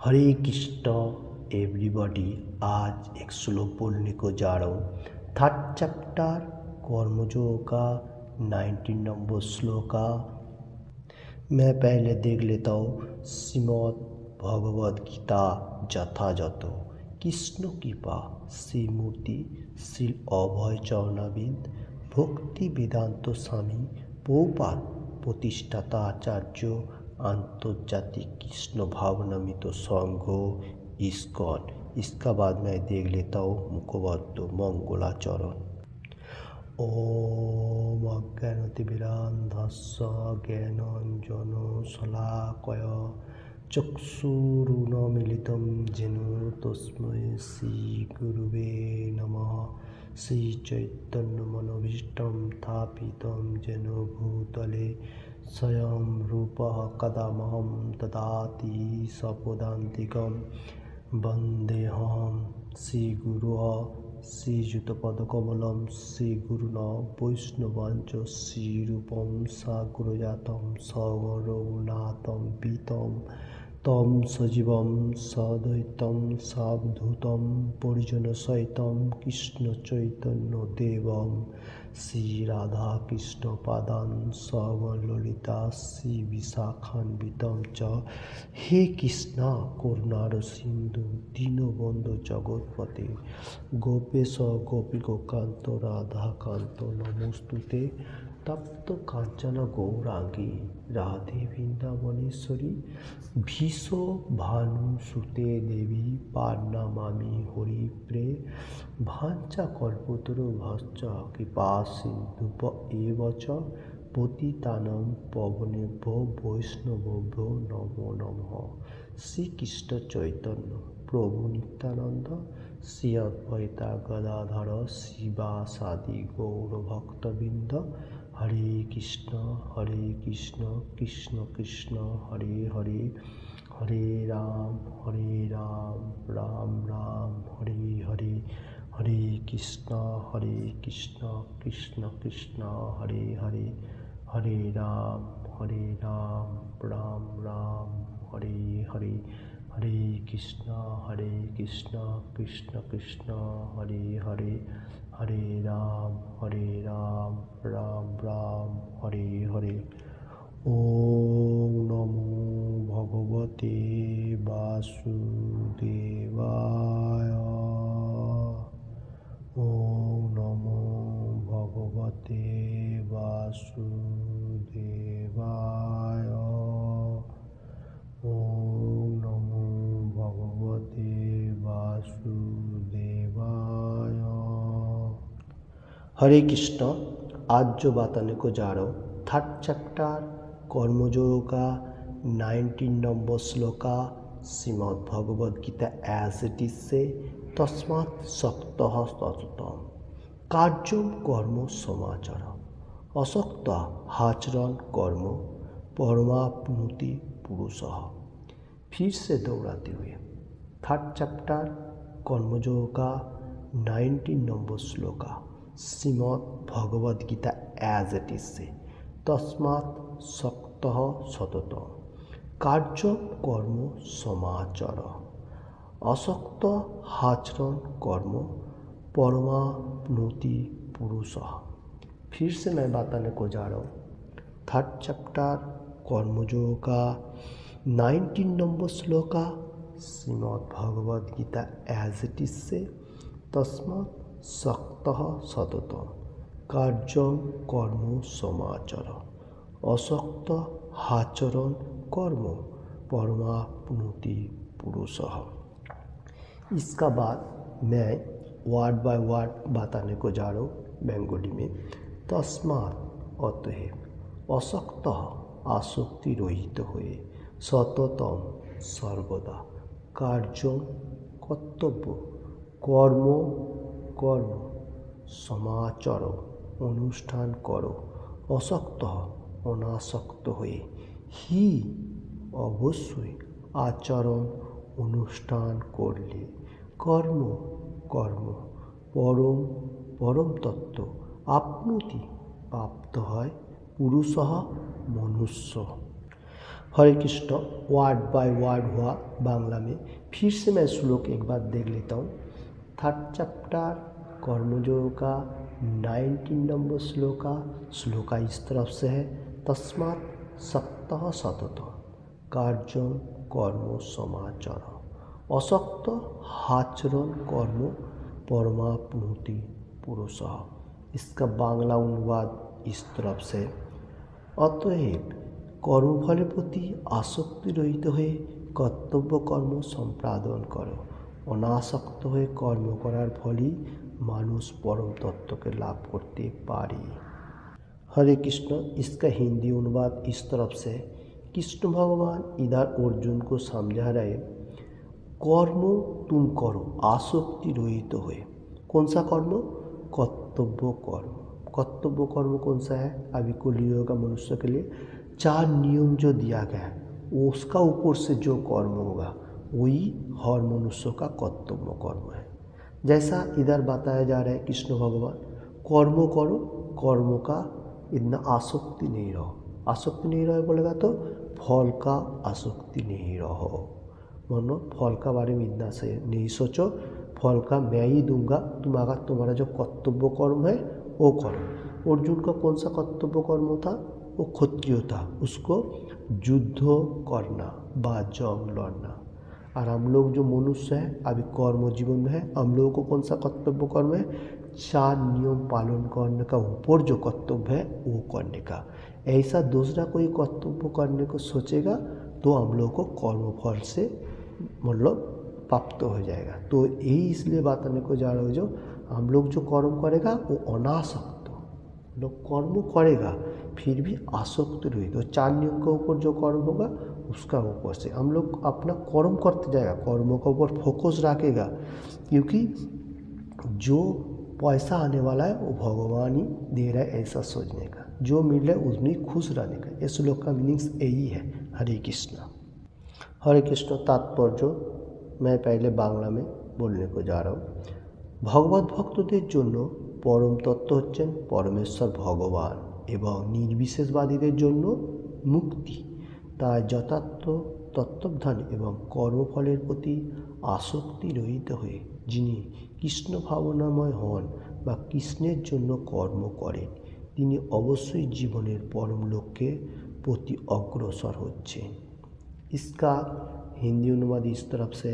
हरे Krishna everybody. आज एक श्लोक बोलने को जा रहा हूँ। थर्ड चैप्टर कर्मयोग का 19 नंबर श्लोका। मैं पहले देख लेता हूँ। श्रीमद् भगवद गीता যথাযথ কৃষ্ণ কৃপা শ্রীমূর্তি শ্রী অভয় চরণাবিন্দ ভক্তি বেদান্ত স্বামী প্রভুপাদ প্রতিষ্ঠাতা आचार्य आंतर्जातिक कृष्ण भावनामित संघ इस्कॉन। इसका बाद मैं देख लेता हूँ मुखबद्ध मंगलाचरण। ओम अज्ञानतिमिरान्धस्य ज्ञानाञ्जनशलाकया चक्षुरुन्मीलितं येन तस्मै श्रीगुरुवे नमः। श्रीचैतन्यमनोभीष्टं स्थापितं येन भूतले स्वयं रूपः कदामहं ददाति स्वपदान्तिकं वन्देऽहं श्रीगुरुः श्रीयुतपदकमलं श्रीगुरुणा वैष्णवांच श्रीरूपं साग्रजातं सगरघुनाथं पीतं तं सजीवं सद्वैतं सावधूतं परिजनसहितं कृष्णचैतन्यदेवं श्रीराधाकृष्णपादान् सगरललिता श्रीविशाखान्वितं च। हे कृष्णा करुणार सिन्धु दीनबन्धु जगत्पते गोपेश गोपीकान्त राधाकान्त नमोस्तुते। तप्त कांचन गौरांगी राधे वृंदावनेश्वरी भीष भानुसुते देवी पारनामामि हरिप्रे। भांचा कल्पतरु भश्च कृपा सिन्धुप एव च पतितानं पावनेभ्यो वैष्णवेभ्यो नमो नमः। श्री कृष्ण चैतन्य प्रभु नित्यानंद श्री अद्वैता गदाधर शिवासादि गौरभक्तवृंद। हरे कृष्ण कृष्ण कृष्ण हरे हरे हरे राम राम राम हरे हरे। हरे कृष्ण कृष्ण कृष्ण हरे हरे हरे राम राम राम हरे हरे। हरे कृष्ण कृष्ण कृष्ण हरे हरे हरे राम राम राम हरे हरे। ओम नमो भगवते वासुदेवाय। ओम नमो भगवते वासुदेवाय। ओम नमो भगवते वासुदेवाय। हरे कृष्ण। आज जो बताने को जा रहा हूँ थर्ड चैप्टर कर्मयोग का 19 number shloka Shrimad Bhagavad Gita as it is से तस्मात् सक्तः सततं कार्यं कर्म समाचर असक्त आचरण कर्म परमाप्नोति पुरुषः। फिर से दोहराते हुए थर्ड चैप्टर कर्मयोग का 19 number shloka Shrimad Bhagavad Gita as it is से तस्मात् सक्तः सततं कार्यं कर्म समाचर असक्त आचरण कर्म परमाप्नोति पुरुषः। फिर से मैं बताने को जा रहा हूँ थर्ड चैप्टर कर्मयोग का 19 number shloka Shrimad Bhagavad Gita as it is से तस्मात् सक्तः सततं कार्यं कर्म समाचर असक्त आचरण कर्म परमाप्नोति पुरुषः। इसका बाद मैं वर्ड बाय वर्ड बताने को जा रहा हूँ बंगाली में। तस्मात् अतएव असक्त आसक्ति रहित हुए सततम सर्वदा कार्यं कर्तव्य कर्म समाचर अनुष्ठान करो असक्त अनासक्त हुए ही अवश्य आचरण अनुष्ठान करले कर्म परम तत्व आपनोति प्राप्त है पुरुषः मनुष्य। हरे कृष्ण वर्ड बाय वर्ड हुआ बांग्ला में। फिर से मैं श्लोक एक बार देख लेता हूँ। 3rd चैप्टर कर्मयोग का 19 नंबर श्लोका इस तरफ से है, तस्मात् सक्तः सततः कार्यं कर्म समाचर असक्त आचरण कर्म परमाप्नोति पुरुषः। इसका बांग्ला अनुवाद इस तरफ से, অতএব কর্মফলের প্রতি আসক্তি রহিত হয়ে কর্তব্য কর্ম সম্পাদন করো। অনাসক্ত হয়ে কর্ম করার ফলই মানুষ परम तत्व के लाभ करते पारे। हरे कृष्ण। इसका हिंदी अनुवाद इस तरफ से, कृष्ण भगवान इधर अर्जुन को समझा रहे, कर्म तुम करो आसक्ति रहित हुए। कौन सा कर्म? कर्तव्य कर्म। कर्तव्य कर्म कौन सा है? अभी कलियुग का मनुष्य के लिए 4 नियम जो दिया गया है, उसका ऊपर से जो कर्म होगा वही हर मनुष्य का कर्तव्य कर्म है। जैसा इधर बताया जा रहा है कृष्ण भगवान, कर्म करो, कर्म का इतना आसक्ति नहीं रहो। आसक्ति नहीं रहो बोलेगा तो फल का आसक्ति नहीं रहो, मानो फल का बारे में इतना से नहीं सोचो, फल का मैं ही दूंगा, तुम्हारा जो कर्तव्य कर्म है वो करो। अर्जुन का कौन सा कर्तव्य कर्म था? वो क्षत्रिय था, उसको युद्ध करना व जंग लड़ना। और हम लोग जो मनुष्य हैं अभी कर्म जीवन में है, हम लोगों को कौन सा कर्तव्य कर्म है? 4 नियम पालन करने का ऊपर जो कर्तव्य है वो करने का। ऐसा दूसरा कोई कर्तव्य करने को सोचेगा तो हम लोग को कर्म फल से मतलब प्राप्त हो जाएगा। तो यही इसलिए बताने को जा रहा हूँ, जो हम लोग जो कर्म करेगा वो अनासक्त लोग कर्म करेगा फिर भी आसक्त रही, तो 4 नियम के ऊपर जो कर्म होगा उसका ऊपर से हम लोग अपना कर्म करते जाएगा, कर्मों के ऊपर फोकस रखेगा, क्योंकि जो पैसा आने वाला है वो भगवान ही दे रहा है, ऐसा सोचने का, जो मिल रहा है उसमें खुश रहने का। ये श्लोक का मीनिंग्स यही है। हरे कृष्ण। हरे कृष्ण तात्पर्य मैं पहले बांग्ला में बोलने को जा रहा हूँ। भगवत भक्तদের জন্য परम तत्व হচ্ছেন परमेश्वर भगवान এবং নির্বিশেষবাদীদের জন্য মুক্তি। তাই যথার্থ তত্ত্বজ্ঞান এবং কর্মফলের প্রতি আসক্তি রহিত হয়ে যিনি কৃষ্ণ ভাবনাময় হন বা কৃষ্ণের জন্য কর্ম করেন তিনি অবশ্যই জীবনের পরম লক্ষ্যের প্রতি অগ্রসর হচ্ছেন। इसका हिंदी अनुवाद इस तरफ से,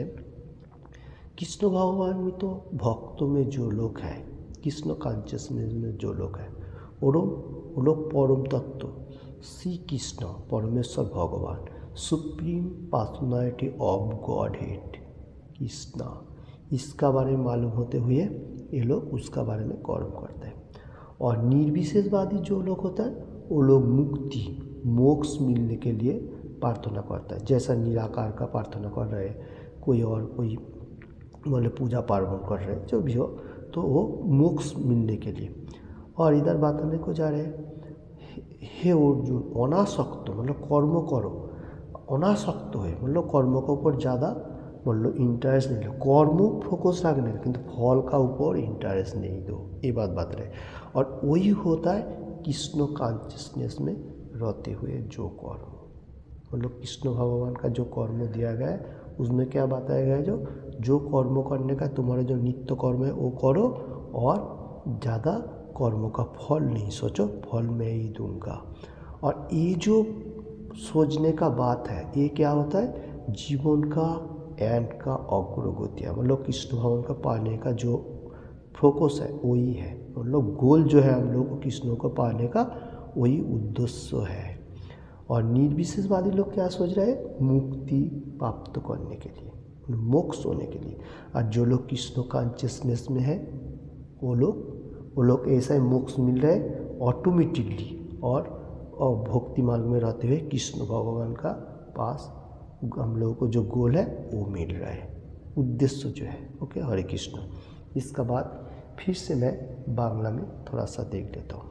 कृष्ण भगवान में तो भक्तों में जो लोग हैं, कृष्ण कॉन्शियसनेस में जो लोग हैं वो लोग परम तत्व श्री कृष्ण परमेश्वर भगवान supreme personality of God head Krishna, इसका बारे में मालूम होते हुए ये लोग उसका बारे में कर्म करते हैं। और निर्विशेषवादी जो लोग होता है वो लोग मुक्ति मोक्ष मिलने के लिए प्रार्थना करता है। जैसा निराकार का प्रार्थना कर रहे, कोई और कोई मतलब पूजा पार्वण कर रहे, जो भी हो, तो वो मोक्ष मिलने के लिए। और इधर बताने को जा रहे हे अर्जुन अनासक्त मतलब कर्म करो, अनासक्त है मतलब कर्म के ऊपर ज़्यादा मतलब इंटरेस्ट नहीं लो, कर्म फोकस रखने का किंतु फल का ऊपर इंटरेस्ट नहीं दो, ये बात बता रहे। और वही होता है कृष्ण कॉन्शियसनेस में रहते हुए जो कर्म, मतलब कृष्ण भगवान का जो कर्म दिया गया है उसमें क्या बताया गया है, जो कर्म करने का तुम्हारा जो नित्य कर्म है वो करो और ज़्यादा कर्म का फल नहीं सोचो, फल मैं ही दूंगा। और ये जो सोचने का बात है ये क्या होता है, जीवन का एंड का अग्रगति है, मतलब कृष्ण भगवान का पाने का जो फोकस है वही है, मतलब गोल जो है हम लोग को कृष्ण को पाने का वही उद्देश्य है। और निर्विशेषवादी लोग क्या सोच रहे हैं, मुक्ति प्राप्त करने के लिए, मोक्ष होने के लिए। और जो लोग कृष्ण कॉन्शियसनेस में है वो लोग ऐसा ही मोक्ष मिल रहा है ऑटोमेटिकली, और भक्ति मार्ग में रहते हुए कृष्ण भगवान का पास हम लोगों को जो गोल है वो मिल रहा है, उद्देश्य जो है। ओके, हरे कृष्ण। इसका बाद फिर से मैं बांग्ला में थोड़ा सा देख लेता हूँ।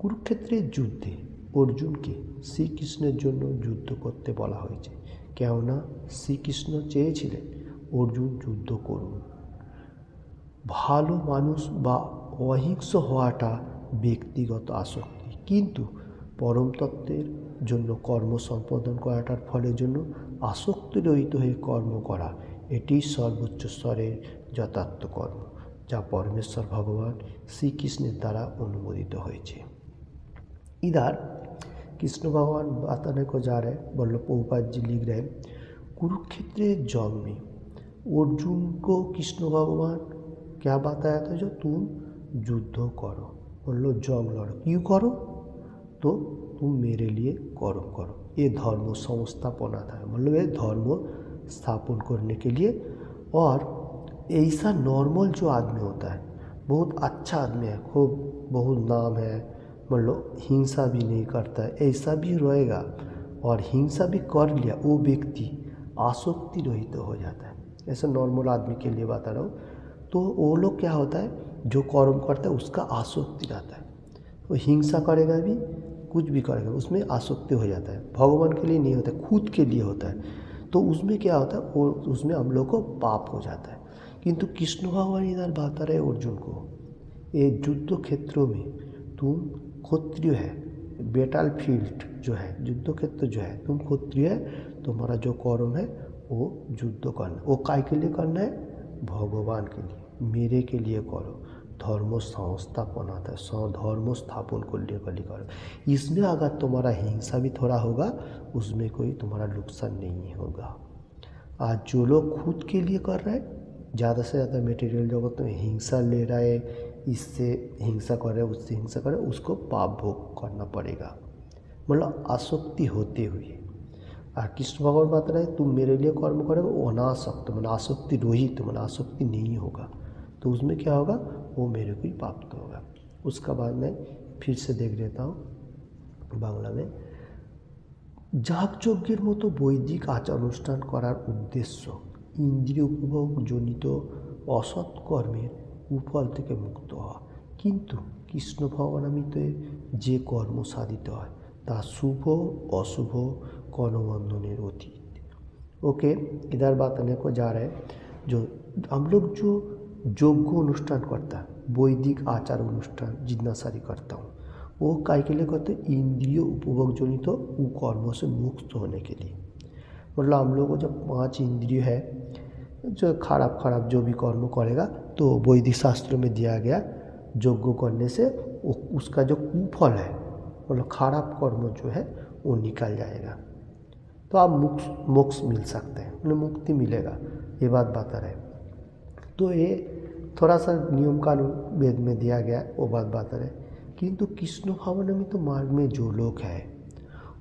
কুরুক্ষেত্রের যুদ্ধে অর্জুনকে শ্রীকৃষ্ণের জন্য যুদ্ধ করতে বলা হয়েছে, কেননা শ্রীকৃষ্ণ চেয়েছিলেন অর্জুন যুদ্ধ করুন। ভালো মানুষ বা অহিংস হওয়াটা ব্যক্তিগত আসক্তি, কিন্তু পরম তত্ত্বের জন্য কর্ম সম্পাদন করাটার ফলের জন্য আসক্তি রহিত হয়ে কর্ম করা, এটি সর্বোচ্চ স্তরের যথার্থ কর্ম, যা পরমেশ্বর ভগবান শ্রীকৃষ্ণের দ্বারা অনুমোদিত হয়েছে। इधर कृष्ण भगवान बताने को जा रहे हैं, वल्लभ प्रभुपाद जी लिख रहे हैं, कुरुक्षेत्र जंग में अर्जुन को कृष्ण भगवान क्या बताया था, जो तुम युद्ध करो, बोलो जंग लड़ो, क्यों करो, तो तुम मेरे लिए कर्म करो। ये धर्म संस्थापना था, मतलब ये धर्म स्थापन करने के लिए। और ऐसा नॉर्मल जो आदमी होता है, बहुत अच्छा आदमी है, खूब बहुत नाम है, मतलब हिंसा भी नहीं करता है, ऐसा भी रहेगा, और हिंसा भी कर लिया वो व्यक्ति आसक्ति रहित हो जाता है। ऐसा नॉर्मल आदमी के लिए बता रहा हूँ। तो वो लोग क्या होता है, जो कर्म करता है उसका आसक्ति रहता है, वो हिंसा करेगा भी, कुछ भी करेगा, उसमें आसक्ति हो जाता है। भगवान के लिए नहीं होता है, खुद के लिए होता है, तो उसमें क्या होता है, वो उसमें हम लोग को पाप हो जाता है। किंतु कृष्ण भगवान इधर बता रहे अर्जुन को, ये युद्ध क्षेत्रों में तुम क्षत्रिय है, बैटल फील्ड जो है, युद्ध क्षेत्र जो है, तुम क्षत्रिय है, तुम्हारा जो कर्म है वो युद्ध करना, वो काय के लिए करना है, भगवान के लिए, मेरे के लिए करो। धर्म संस्थापना था, धर्म स्थापन को लिए करो। इसमें अगर तुम्हारा हिंसा भी थोड़ा होगा, उसमें कोई तुम्हारा नुकसान नहीं होगा। आज जो लोग खुद के लिए कर रहे हैं, ज़्यादा से ज़्यादा मटेरियल जगत में हिंसा ले रहा है, इससे हिंसा कर रहा है, उससे हिंसा कर रहा है, उसको पाप भोग करना पड़ेगा, मतलब आसक्ति होते हुए। और कृष्ण भगवान बात रहे तुम मेरे लिए कर्म करोगे, वो अनासक्त, मतलब आसक्ति रहित, मतलब आसक्ति नहीं होगा, तो उसमें क्या होगा, वो मेरे को ही प्राप्त होगा। उसका बाद मैं फिर से देख लेता हूँ बांग्ला में। যাগযজ্ঞের মতো বৈদিক আচার অনুষ্ঠান করার উদ্দেশ্য ইন্দ্রিয় উপভোগ জনিত অসৎ কর্মের কুফল থেকে মুক্ত হওয়া, কিন্তু কৃষ্ণ ভগবানামৃতে যে কর্ম সাধিত হয় তা शुभ अशुभ कर्मबंधনের অতীত। ओके, इधर बताने को जा रहे हैं, जो हम लोग जो यज्ञ अनुष्ठान करता है, वैदिक आचार अनुष्ठान जितना सारी करता हूँ, वो काय के लिए करते हैं, इंद्रिय उपभोग जनित कुकर्मों से मुक्त होने के लिए। मतलब हम लोग को जब 5 इंद्रिय है, जो खराब जो भी कर्म करेगा, तो वैदिक शास्त्रों में दिया गया यज्ञ करने से उसका जो कुफल है, मतलब खराब कर्म जो है वो निकल जाएगा, तो आप मोक्ष मिल सकते हैं, मतलब मुक्ति मिलेगा, ये बात बता रहे। तो ये थोड़ा सा नियम कानून वेद में दिया गया, वो बात बता रहे। किंतु कृष्ण भावनामृत मार्ग में जो लोग हैं,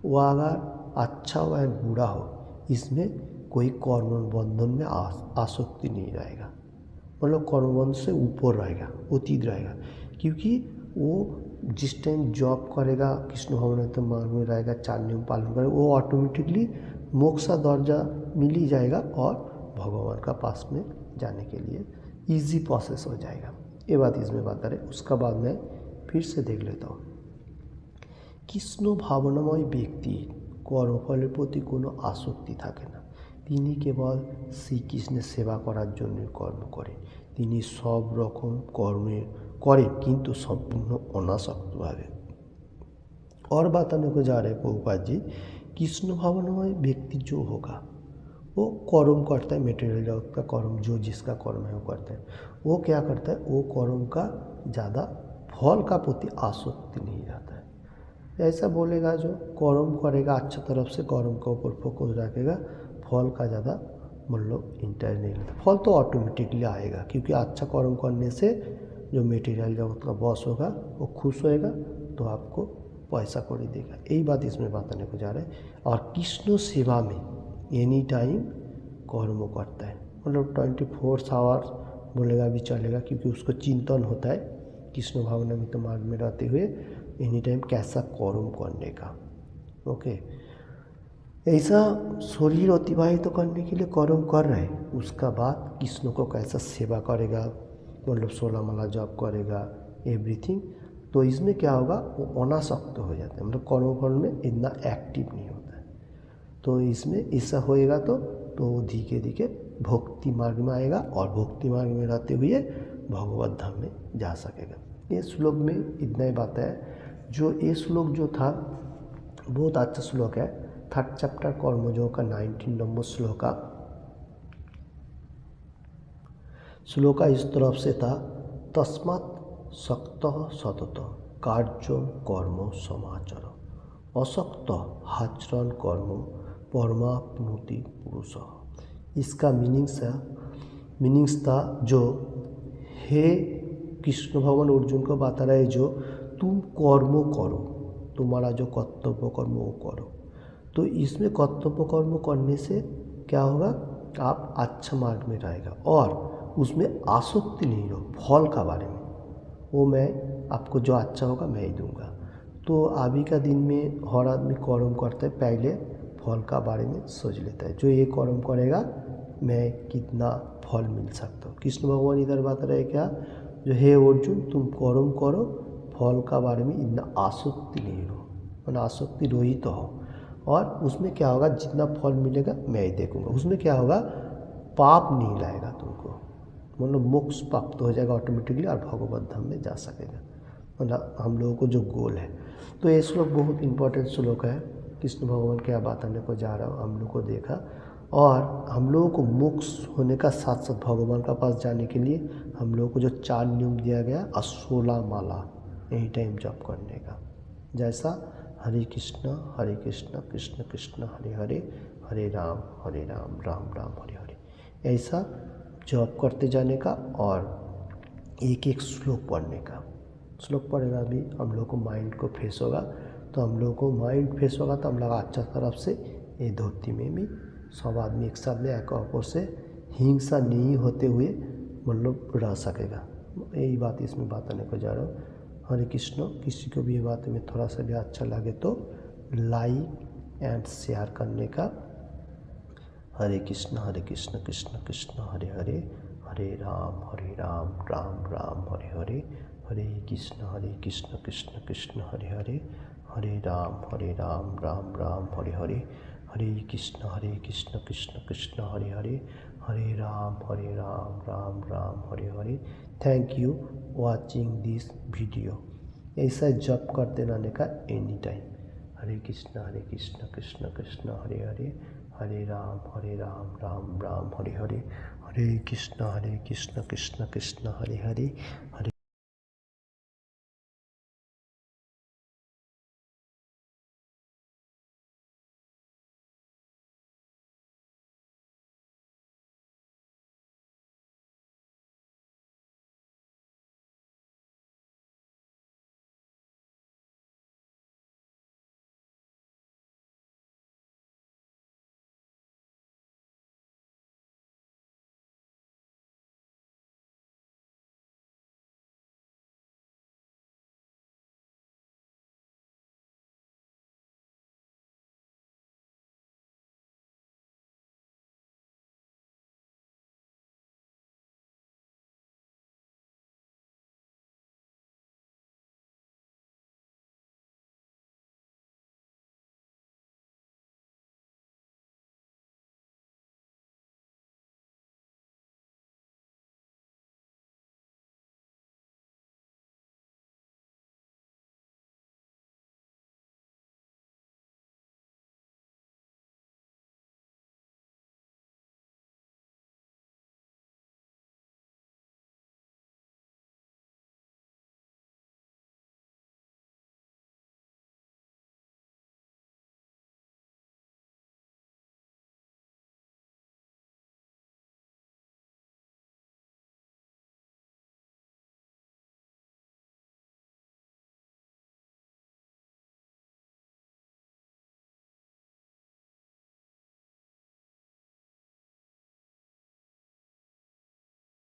वो अगर अच्छा हो या बुरा हो, इसमें कोई कर्म बंधन में आसक्ति नहीं रहेगा, मतलब कर्म बंधन से ऊपर रहेगा, अतीत रहेगा, क्योंकि वो जिस टाइम जॉब करेगा कृष्ण भावनामृत मार्ग में रहेगा, 4 नियम पालन करेगा, वो ऑटोमेटिकली मोक्ष का दर्जा मिल ही जाएगा और भगवान का पास में जाने के लिए इजी प्रोसेस हो जाएगा। ये बात इसमें बता रहे। उसका बाद में फिर से देख लेता हूँ। কৃষ্ণ ভাবনাময় ব্যক্তি কর্মফলের প্রতি কোনো আসক্তি থাকে না, তিনি কেবল শ্রীকৃষ্ণের সেবা করার জন্য কর্ম করেন। তিনি সব রকম কর্মে করেন কিন্তু সম্পূর্ণ অনাসক্তভাবে। और बताने को जा रहे प्रभुपाद जी, कृष्ण भावनामय व्यक्ति जो होगा वो कर्म करता है, मटेरियल जगत का कर्म, जो जिसका कर्म है वो करता है, वो क्या करता है, वो कर्म का ज़्यादा फल का प्रति आसक्ति नहीं रहता है। ऐसा बोलेगा जो कर्म करेगा अच्छा तरफ से, कर्म के ऊपर फोकस रखेगा, फल का ज़्यादा मतलब इंटरेस्ट नहीं रहता। फल तो ऑटोमेटिकली आएगा, क्योंकि अच्छा कर्म करने से जो मटेरियल जगत का बॉस होगा वो खुश होएगा, तो आपको पैसा कौड़ी देगा। यही बात इसमें बताने को जा रहे हैं। और कृष्ण सेवा में एनी टाइम कर्म करता है, मतलब 24 आवर्स बोलेगा भी चलेगा, क्योंकि उसको चिंतन होता है कृष्ण भावनामृत मार्ग में रहते हुए एनी टाइम कैसा कर्म करने का। ओके, ऐसा शरीर अतिवाहित करने के लिए कर्म कर रहे हैं, उसका बाद कृष्ण को कैसा सेवा करेगा, मतलब 16 माला जप करेगा, एवरीथिंग, तो इसमें क्या होगा, वो अनासक्त हो जाता है, मतलब कर्मफल में इतना एक्टिव नहीं होता है। तो इसमें ऐसा होएगा तो धीरे धीरे भक्ति मार्ग में आएगा, और भक्ति मार्ग में रहते हुए भगवत धाम में जा सकेगा। ये श्लोक में इतना ही बात है। जो ये श्लोक जो था बहुत अच्छा श्लोक है। 3rd चैप्टर कर्मयोग का 19 नंबर श्लोका इस तरफ से था, तस्मात् सक्तः सतत कार्यं कर्म समाचर असक्त हाचरण कर्म परमाप्नोति पुरुषः। इसका मीनिंग्स था जो हे कृष्ण भगवान अर्जुन को बता रहे, जो तुम कर्म करो, तुम्हारा जो कर्तव्य कर्म वो करो। तो इसमें कर्तव्य कर्म करने से क्या होगा, आप अच्छा मार्ग में रहेगा और उसमें आसक्ति नहीं रहो। फल का बारे में वो मैं आपको जो अच्छा होगा मैं ही दूंगा। तो अभी का दिन में हर आदमी कर्म करता है, पहले फल का बारे में सोच लेता है, जो ये कर्म करेगा मैं कितना फल मिल सकता हूँ। कृष्ण भगवान इधर बता रहे क्या, जो हे अर्जुन तुम कर्म करो, फल का बारे में इतना आसक्ति नहीं रहो, मतलब आसक्ति रहित तो हो। और उसमें क्या होगा, जितना फल मिलेगा मैं ही देखूंगा। उसमें क्या होगा, पाप नहीं लाएगा तुमको, मतलब मोक्ष प्राप्त हो जाएगा ऑटोमेटिकली और भगवत धाम में जा सकेगा, मतलब हम लोगों को जो गोल है। तो ये श्लोक बहुत इंपॉर्टेंट श्लोक है। कृष्ण भगवान क्या बताने को जा रहा हूँ हम लोग को देखा, और हम लोगों को मोक्ष होने का साथ साथ भगवान का पास जाने के लिए हम लोगों को जो 4 नियम दिया गया, 16 माला यही टाइम जप करने का। जैसा हरे कृष्ण कृष्ण कृष्ण हरे हरे, हरे राम राम राम हरे हरे, ऐसा जप करते जाने का और एक एक श्लोक पढ़ने का। श्लोक पढ़ेगा भी हम लोग को माइंड को फ्रेश होगा। तो हम लोग को माइंड फ्रेश होगा तो हम लोग अच्छा तरफ से ये धरती में भी सब आदमी एक साथ में एक अपर से हिंसा नहीं होते हुए मतलब रह सकेगा। यही बात इसमें बताने को जा रहा हूँ। हरे कृष्ण। किसी को भी ये बात में थोड़ा सा भी अच्छा लगे तो लाइक एंड शेयर करने का। Hare Krishna Krishna Krishna Hare Hare, Hare Ram Ram Ram Hare Hare, Hare Krishna Krishna Krishna Hare Hare, Hare Ram Ram Ram Hare Hare, Hare Krishna Krishna Krishna Hare Hare, Hare Ram Ram Ram Hare Hare. Thank you watching this video. ऐसा जप करते रहने का एनी टाइम। हरे कृष्ण कृष्ण कृष्ण हरे हरे, हरे राम राम राम हरे हरे, हरे कृष्ण कृष्ण कृष्ण हरे हरे, हरे